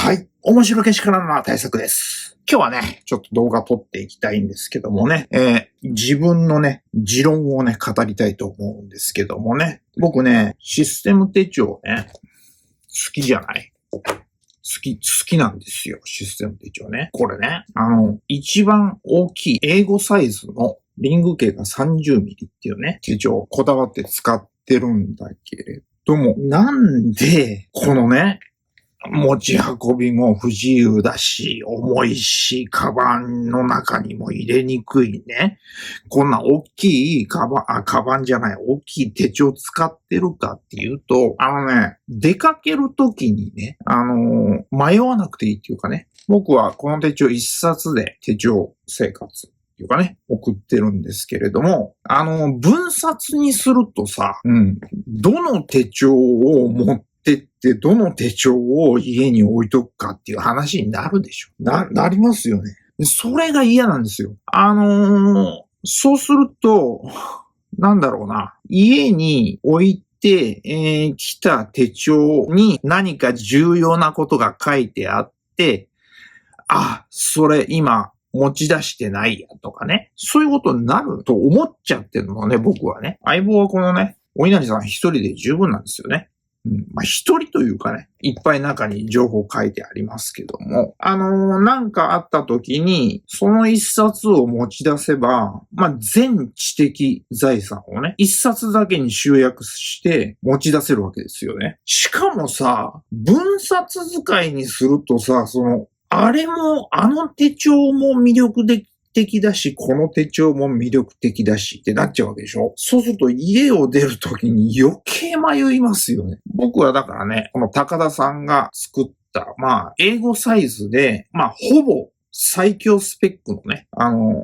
はい。面白けしからんな対策です。今日はね、ちょっと動画撮っていきたいんですけどもね、自分のね、持論をね、語りたいと思うんですけどもね、僕ね、システム手帳ね、好きじゃない？好きなんですよ、システム手帳ね。これね、一番大きい英語サイズのリング径が30ミリっていうね、手帳をこだわって使ってるんだけれども、なんで、このね、持ち運びも不自由だし、重いし、カバンの中にも入れにくいね。こんな大きいカバンじゃない、大きい手帳使ってるかっていうと、出かけるときにね、迷わなくていいっていうかね、僕はこの手帳一冊で手帳生活っていうかね、送ってるんですけれども、分冊にするとさ、どの手帳を持ってどの手帳を家に置いとくかっていう話になるでしょ。なりますよね。それが嫌なんですよ。そうすると、なんだろうな。家に置いて、来た手帳に何か重要なことが書いてあって、それ今持ち出してないやとかね。そういうことになると思っちゃってるのね、僕はね。相棒はこのね、お稲荷さん一人で十分なんですよね。一人というかね、いっぱい中に情報書いてありますけども、なんかあった時に、その一冊を持ち出せば、全知的財産をね、一冊だけに集約して持ち出せるわけですよね。しかもさ、分冊使いにするとさ、あれも、あの手帳も魅力的だし、この手帳も魅力的だしってなっちゃうわけでしょ。そうすると家を出るときに余計迷いますよね。僕はだからね、この高田さんが作った、英語サイズで、ほぼ最強スペックのね、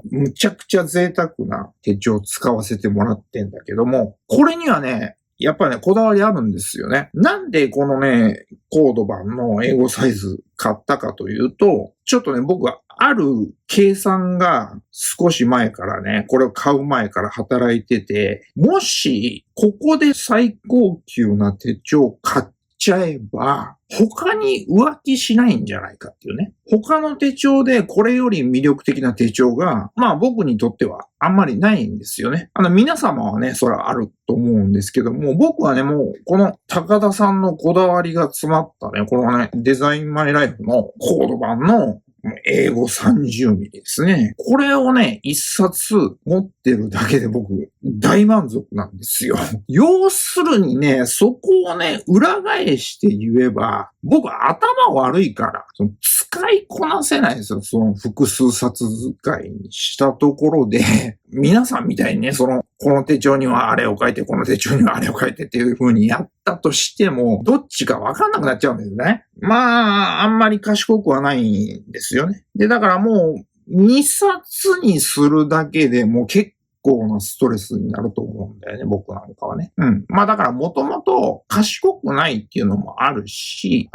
むちゃくちゃ贅沢な手帳を使わせてもらってんだけども、これにはね、やっぱりね、こだわりあるんですよね。なんでこのね、コード版の英語サイズ買ったかというと、ちょっとね、僕はある計算が少し前からね、これを買う前から働いてて、もし、ここで最高級な手帳を買っちゃえば、他に浮気しないんじゃないかっていうね。他の手帳でこれより魅力的な手帳が、僕にとってはあんまりないんですよね。皆様はね、それはあると思うんですけども、僕はね、もう、この高田さんのこだわりが詰まったね、このね、デザインマイライフのコード版の英語30ミリですね。これをね、一冊持ってるだけで僕、大満足なんですよ。要するにね、そこをね、裏返して言えば、僕頭悪いから、使いこなせないんですよ。その複数冊使いにしたところで、皆さんみたいにね、この手帳にはあれを書いて、この手帳にはあれを書いてっていう風にやったとしても、どっちかわかんなくなっちゃうんですね。あんまり賢くはないんですよね。で、だからもう、2冊にするだけでもう結構なストレスになると思うんだよね、僕なんかはね。だからもともと賢くないっていうのもあるし、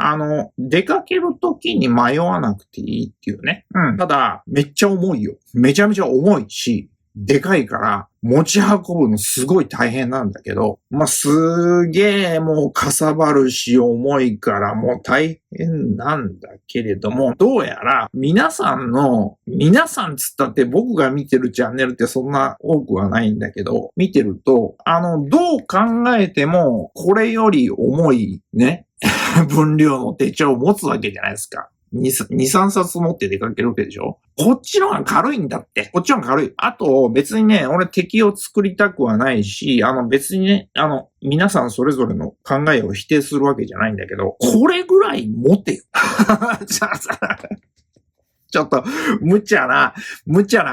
出かけるときに迷わなくていいっていうね。ただ、めっちゃ重いよ。めちゃめちゃ重いし、でかいから持ち運ぶのすごい大変なんだけど、すげえもうかさばるし重いからもう大変なんだけれども、どうやら皆さんつったって僕が見てるチャンネルってそんな多くはないんだけど、見てると、どう考えてもこれより重いね、分量の手帳を持つわけじゃないですか。2、3冊持って出かけるわけでしょ。こっちの方が軽いんだって。こっちの方が軽い。あと、別にね、俺敵を作りたくはないし、別にね、皆さんそれぞれの考えを否定するわけじゃないんだけど、これぐらい持てよ。ちょっと、無茶な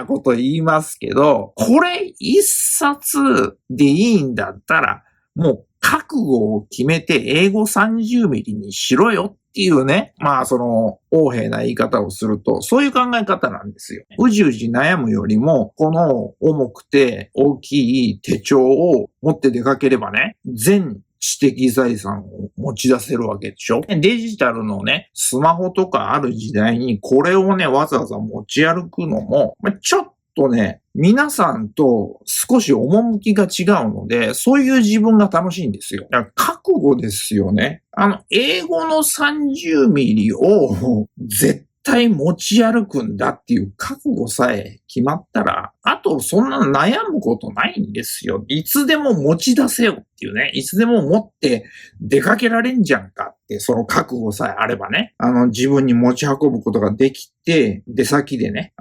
こと言いますけど、これ一冊でいいんだったら、もう覚悟を決めて英語30ミリにしろよっていうね。横柄な言い方をすると、そういう考え方なんですよ。うじうじ悩むよりも、この重くて大きい手帳を持って出かければね、全知的財産を持ち出せるわけでしょ。デジタルのね、スマホとかある時代にこれをね、わざわざ持ち歩くのも、ちょっとね、皆さんと少し趣が違うので、そういう自分が楽しいんですよ。だから覚悟ですよね。英語の30ミリを絶対持ち歩くんだっていう覚悟さえ決まったら、あとそんな悩むことないんですよ。いつでも持ち出せよっていうね。いつでも持って出かけられんじゃんかって、その覚悟さえあればね。自分に持ち運ぶことができて、出先でね、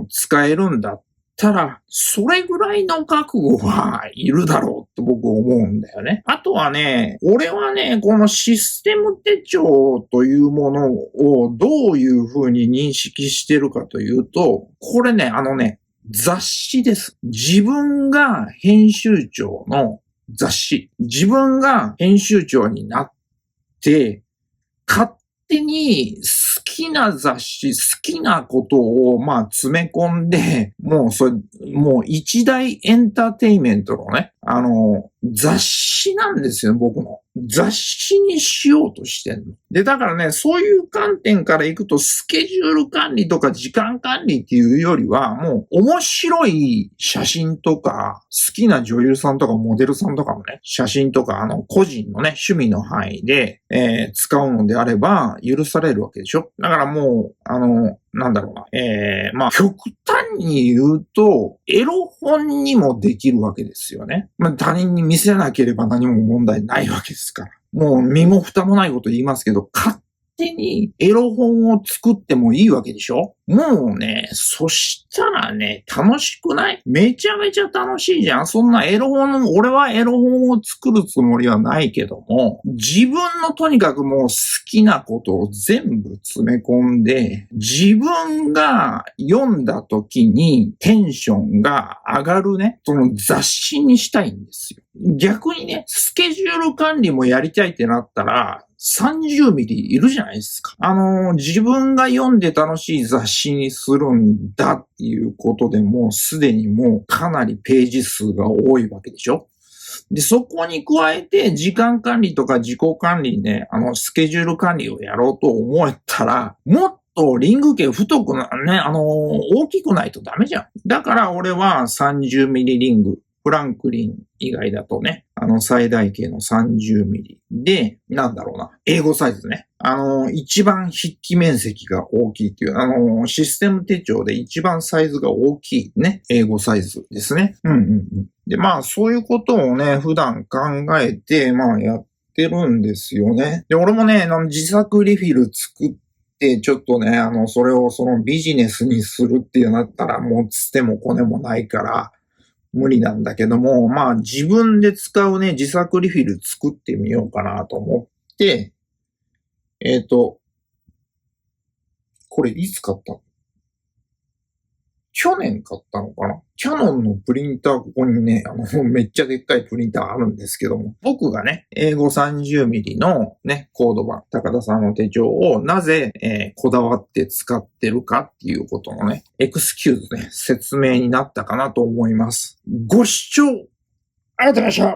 使えるんだたら、それぐらいの覚悟はいるだろうと僕思うんだよね。あとはね、俺はね、このシステム手帳というものをどういうふうに認識してるかというと、これね、雑誌です。自分が編集長の雑誌。自分が編集長になって、勝手に好きな雑誌、好きなことを、詰め込んで、もう一大エンターテイメントのね、雑誌なんですよ、僕の。雑誌にしようとしてんの。で、だからね、そういう観点からいくと、スケジュール管理とか時間管理っていうよりは、もう面白い写真とか、好きな女優さんとかモデルさんとかのね、写真とか、個人のね、趣味の範囲で、使うのであれば、許されるわけでしょ。だからもう、極端に言うと、エロ本にもできるわけですよね。他人に見せなければ何も問題ないわけですから。もう身も蓋もないこと言いますけど、勝手にエロ本を作ってもいいわけでしょ。もうね、そしたらね、楽しくない？めちゃめちゃ楽しいじゃん。そんな俺はエロ本を作るつもりはないけども、自分のとにかくもう好きなことを全部詰め込んで、自分が読んだ時にテンションが上がるね、その雑誌にしたいんですよ。逆にね、スケジュール管理もやりたいってなったら、30ミリいるじゃないですか。自分が読んで楽しい雑誌にするんだっていうことでもうすでにもうかなりページ数が多いわけでしょ。で、そこに加えて時間管理とか自己管理ね、スケジュール管理をやろうと思ったら、もっとリング径太くな、ね、大きくないとダメじゃん。だから俺は30ミリリング。フランクリン以外だとね、最大径の30ミリで、英語サイズね。一番筆記面積が大きいっていう、システム手帳で一番サイズが大きいね、英語サイズですね。で、そういうことをね、普段考えて、やってるんですよね。で、俺もね、自作リフィル作ってちょっとね、それをそのビジネスにするっていうなったら、もうつてもこねもないから、無理なんだけども、自分で使うね、自作リフィル作ってみようかなと思って、これいつ買ったの？去年買ったのかな？キャノンのプリンター、ここにね、めっちゃでっかいプリンターあるんですけども、僕がね、英語30ミリのね、コード版、高田さんの手帳をなぜ、こだわって使ってるかっていうことのね、エクスキューズね、説明になったかなと思います。ご視聴ありがとうございました。